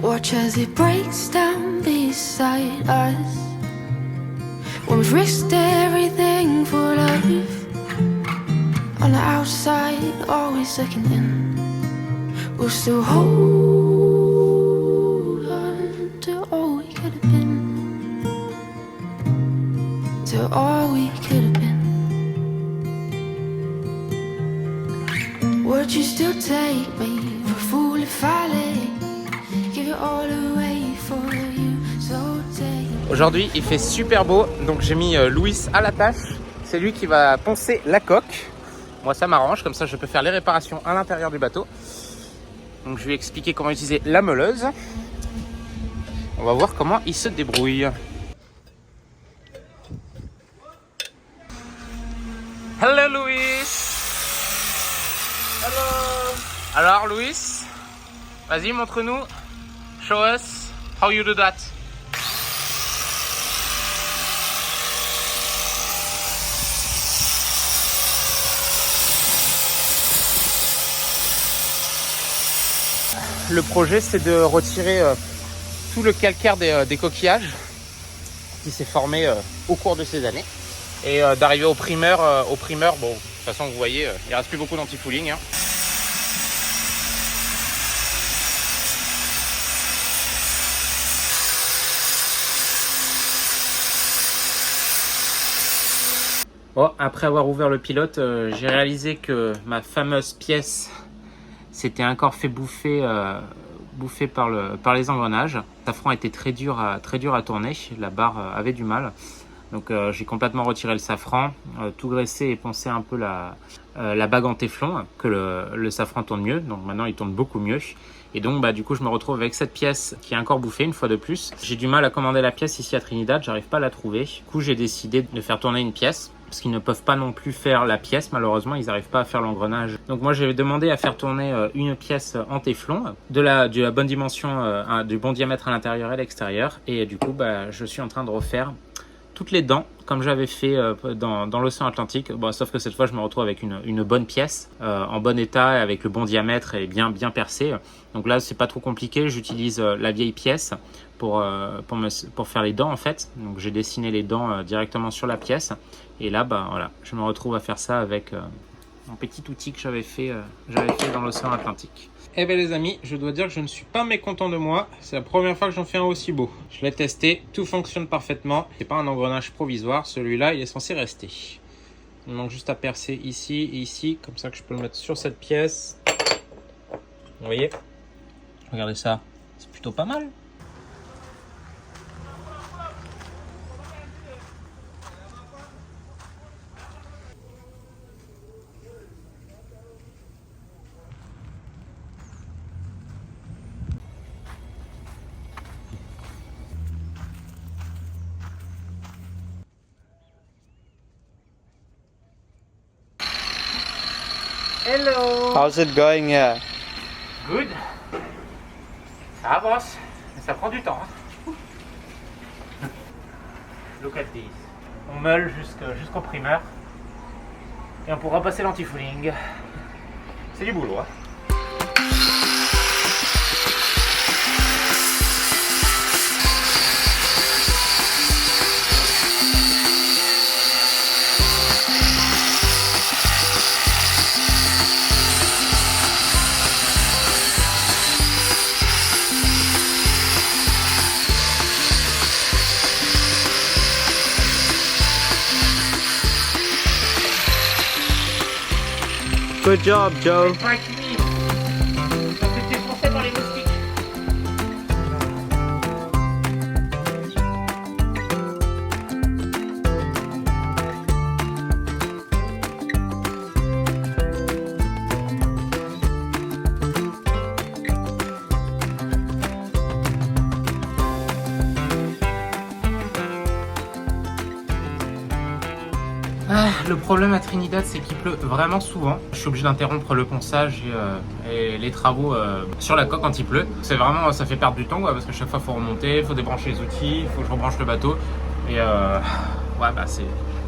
Watch as it breaks down beside us. When we've risked everything for love. On the outside, always looking in. We'll still hold on to all we could have been. To all we could have been. Would you still take me for a fool if I let give it all away for you? So take. Aujourd'hui il fait super beau, donc j'ai mis Louis à la tâche. C'est lui qui va poncer la coque. Moi ça m'arrange, comme ça je peux faire les réparations à l'intérieur du bateau. Donc je vais expliquer comment utiliser la meuleuse. On va voir comment il se débrouille. Hello Louis. Hello. Alors Louis, vas-y montre-nous. Show us how you do that. Le projet c'est de retirer tout le calcaire des coquillages qui s'est formé au cours de ces années et d'arriver au primeur. Bon, de toute façon vous voyez, il reste plus beaucoup d'anti-fouling. Hein. Bon, après avoir ouvert le pilote, j'ai réalisé que ma fameuse pièce s'était encore fait bouffer par les engrenages. Le safran était très dur à tourner, la barre avait du mal. Donc j'ai complètement retiré le safran, tout graissé et poncé un peu la bague en téflon, que le safran tourne mieux. Donc maintenant il tourne beaucoup mieux. Et donc du coup je me retrouve avec cette pièce qui est encore bouffée une fois de plus. J'ai du mal à commander la pièce ici à Trinidad, j'arrive pas à la trouver. Du coup j'ai décidé de faire tourner une pièce. Parce qu'ils ne peuvent pas non plus faire la pièce, malheureusement ils n'arrivent pas à faire l'engrenage. Donc moi j'avais demandé à faire tourner une pièce en téflon, de la bonne dimension, du bon diamètre à l'intérieur et à l'extérieur. Et du coup je suis en train de refaire toutes les dents comme j'avais fait dans l'océan Atlantique. Bon, sauf que cette fois je me retrouve avec une bonne pièce en bon état, avec le bon diamètre et bien percé. Donc là c'est pas trop compliqué, j'utilise la vieille pièce pour faire les dents en fait. Donc j'ai dessiné les dents directement sur la pièce. Et là voilà, je me retrouve à faire ça avec un petit outil que j'avais fait dans l'océan Atlantique. Eh bien les amis, je dois dire que je ne suis pas mécontent de moi. C'est la première fois que j'en fais un aussi beau. Je l'ai testé, tout fonctionne parfaitement. C'est pas un engrenage provisoire, celui-là il est censé rester. Il manque juste à percer ici et ici, comme ça que je peux le mettre sur cette pièce. Vous voyez? Regardez ça, c'est plutôt pas mal. Hello. How's it going here? Good. Ça avance, mais ça prend du temps. Hein. Look at this. On meule jusqu'au primeur. Et on pourra passer l'anti-fouling. C'est du boulot. Hein. Good job, Joe. C'était français par les moustiques. Le problème à Trinidad, c'est qu'il pleut vraiment souvent. Je suis obligé d'interrompre le ponçage et les travaux sur la coque quand il pleut. C'est vraiment, ça fait perdre du temps parce qu'à chaque fois il faut remonter, il faut débrancher les outils, il faut que je rebranche le bateau. Et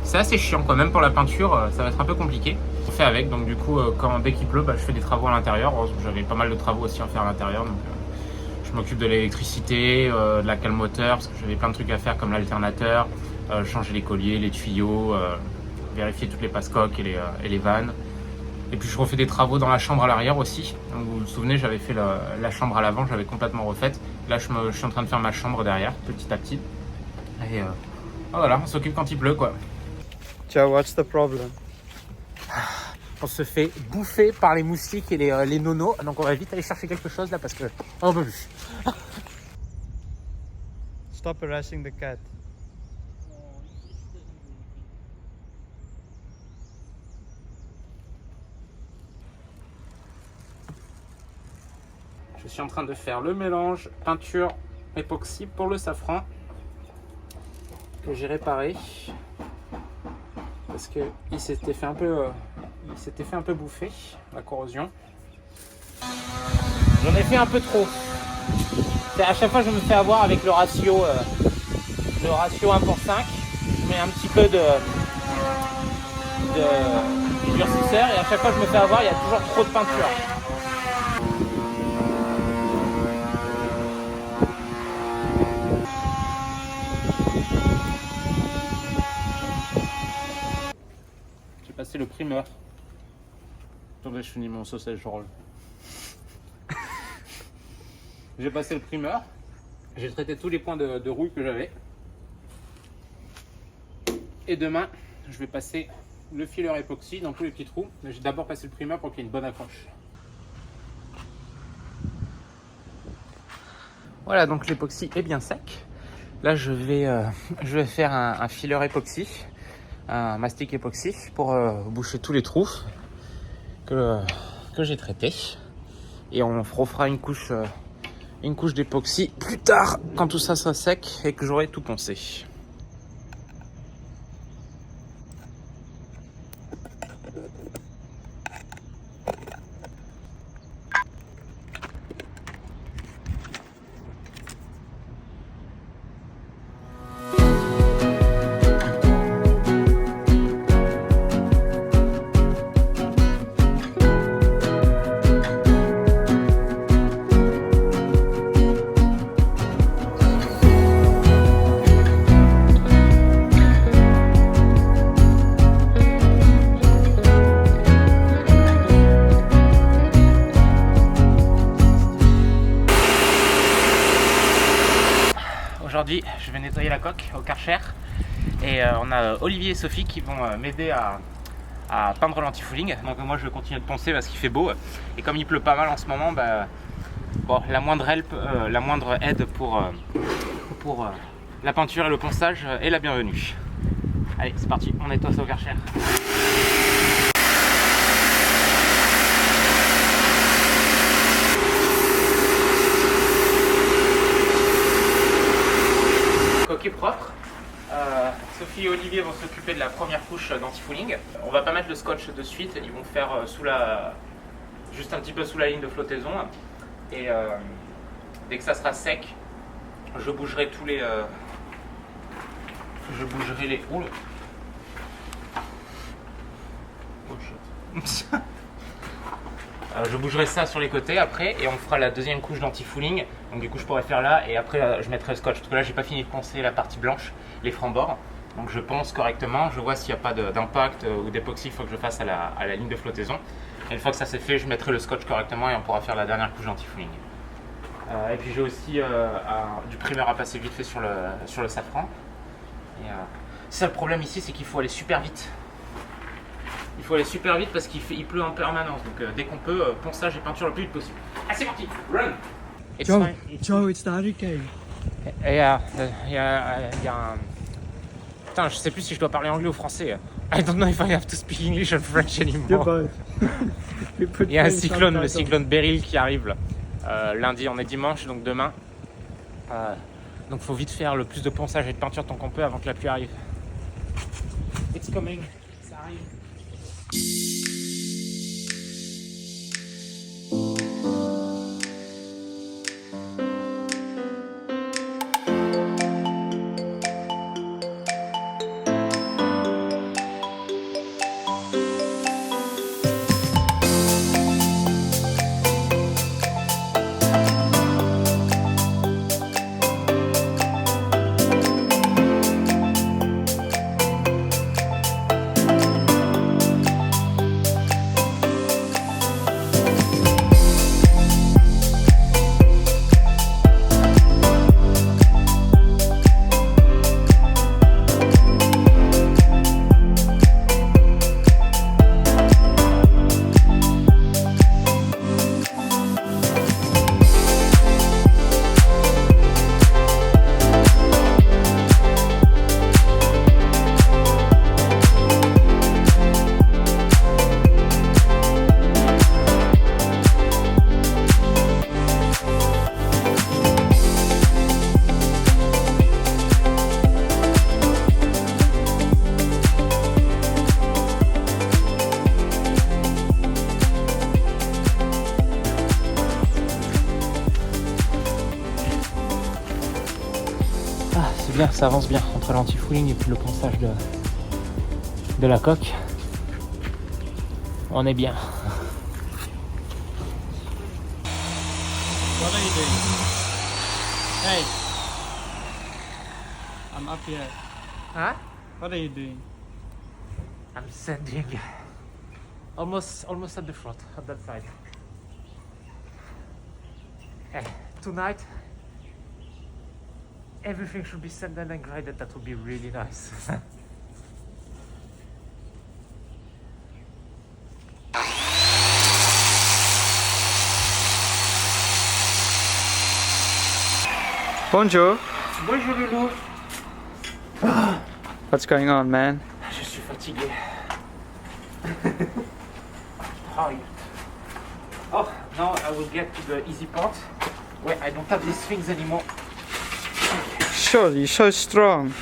c'est assez chiant quoi. Même pour la peinture, ça va être un peu compliqué. On fait avec, donc du coup, dès qu'il pleut, je fais des travaux à l'intérieur. J'avais pas mal de travaux aussi à faire à l'intérieur, donc je m'occupe de l'électricité, de la cale moteur, parce que j'avais plein de trucs à faire comme l'alternateur, changer les colliers, les tuyaux, vérifier toutes les passecoques et les vannes. Et puis je refais des travaux dans la chambre à l'arrière aussi. Donc, vous vous souvenez, j'avais fait la chambre à l'avant, j'avais complètement refaite. Là, je suis en train de faire ma chambre derrière, petit à petit. Et voilà, on s'occupe quand il pleut, quoi. Joe, what's the problem? On se fait bouffer par les moustiques et les nonos. Donc on va vite aller chercher quelque chose là parce que on peut plus. Stop harassing the cat. Je suis en train de faire le mélange peinture époxy pour le safran que j'ai réparé parce que il s'était fait un peu bouffer la corrosion. J'en ai fait un peu trop. À chaque fois je me fais avoir avec le ratio 1:5. Je mets un petit peu de durcisseur et à chaque fois je me fais avoir, il y a toujours trop de peinture. J'ai passé le primeur. Attendez, je finis mon sausage roll. J'ai passé le primeur. J'ai traité tous les points de rouille que j'avais. Et demain, je vais passer le filler époxy dans tous les petits trous. Mais j'ai d'abord passé le primeur pour qu'il y ait une bonne accroche. Voilà, donc l'époxy est bien sec. Là, je vais faire un filler époxy, un mastic époxy pour boucher tous les trous que j'ai traités. Et on refera une couche d'époxy plus tard quand tout ça sera sec et que j'aurai tout poncé. Aujourd'hui, je vais nettoyer la coque au Karcher et on a Olivier et Sophie qui vont m'aider à peindre l'anti-fouling. Donc moi je vais continuer de poncer parce qu'il fait beau et comme il pleut pas mal en ce moment, bon, la moindre aide pour la peinture et le ponçage est la bienvenue. Allez, c'est parti, on nettoie ça au Karcher. Coque est propre. Sophie et Olivier vont s'occuper de la première couche d'anti-fouling. On va pas mettre le scotch de suite, ils vont faire juste un petit peu sous la ligne de flottaison. Et dès que ça sera sec, je bougerai les. Oh, shit. Je bougerai ça sur les côtés après et on fera la deuxième couche d'anti-fouling. Donc du coup je pourrais faire là et après je mettrai le scotch. Parce que là j'ai pas fini de poncer la partie blanche, les francs-bords. Donc je ponce correctement, je vois s'il n'y a pas d'impact ou d'époxy, il faut que je fasse à la ligne de flottaison. Et une fois que ça c'est fait, je mettrai le scotch correctement et on pourra faire la dernière couche d'anti-fouling. Et puis j'ai aussi du primer à passer vite fait sur le safran. Et ça le problème ici c'est qu'il faut aller super vite. Il faut aller super vite parce qu'il pleut en permanence. Donc dès qu'on peut, ponçage et peinture le plus vite possible. Ah c'est parti, run! Joe, it's the hurricane. Et il y a un... Putain, je sais plus si je dois parler anglais ou français. I don't know if I have to speak English or French anymore. Il y a un cyclone, le cyclone Beryl qui arrive là. Lundi, on est dimanche, donc demain. Donc faut vite faire le plus de ponçage et de peinture tant qu'on peut avant que la pluie arrive. It's coming, ça arrive. bien, ça avance bien entre l'anti-fouling et puis le ponçage de la coque. On est bien. What are you doing? Hey! I'm up here. Huh? What are you doing? I'm sending almost at the front, on that side. Hey, tonight everything should be sanded and grinded. That would be really nice. Bonjour. Bonjour Loulou. What's going on, man? Je suis fatigué. Tired. Oh, now I will get to the easy part where I don't have these things anymore. Sure, you're so strong.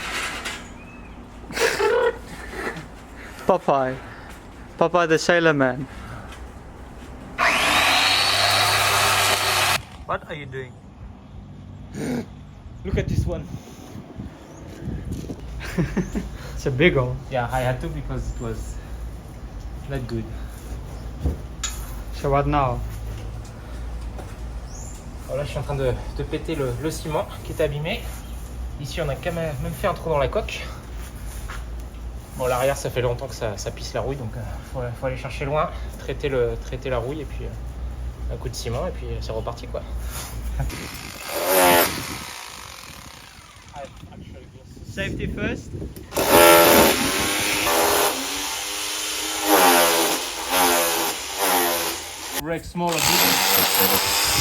Popeye. Popeye the Sailor Man. What are you doing? Look at this one. It's a big one. Yeah, I had to because it was not good. So what now? Alors là, je suis en train de péter le ciment qui est abîmé. Ici, on a quand même fait un trou dans la coque. Bon, l'arrière, ça fait longtemps que ça pisse la rouille, donc faut aller chercher loin, traiter la rouille et puis un coup de ciment et puis c'est reparti quoi. Safety first. Break small a bit.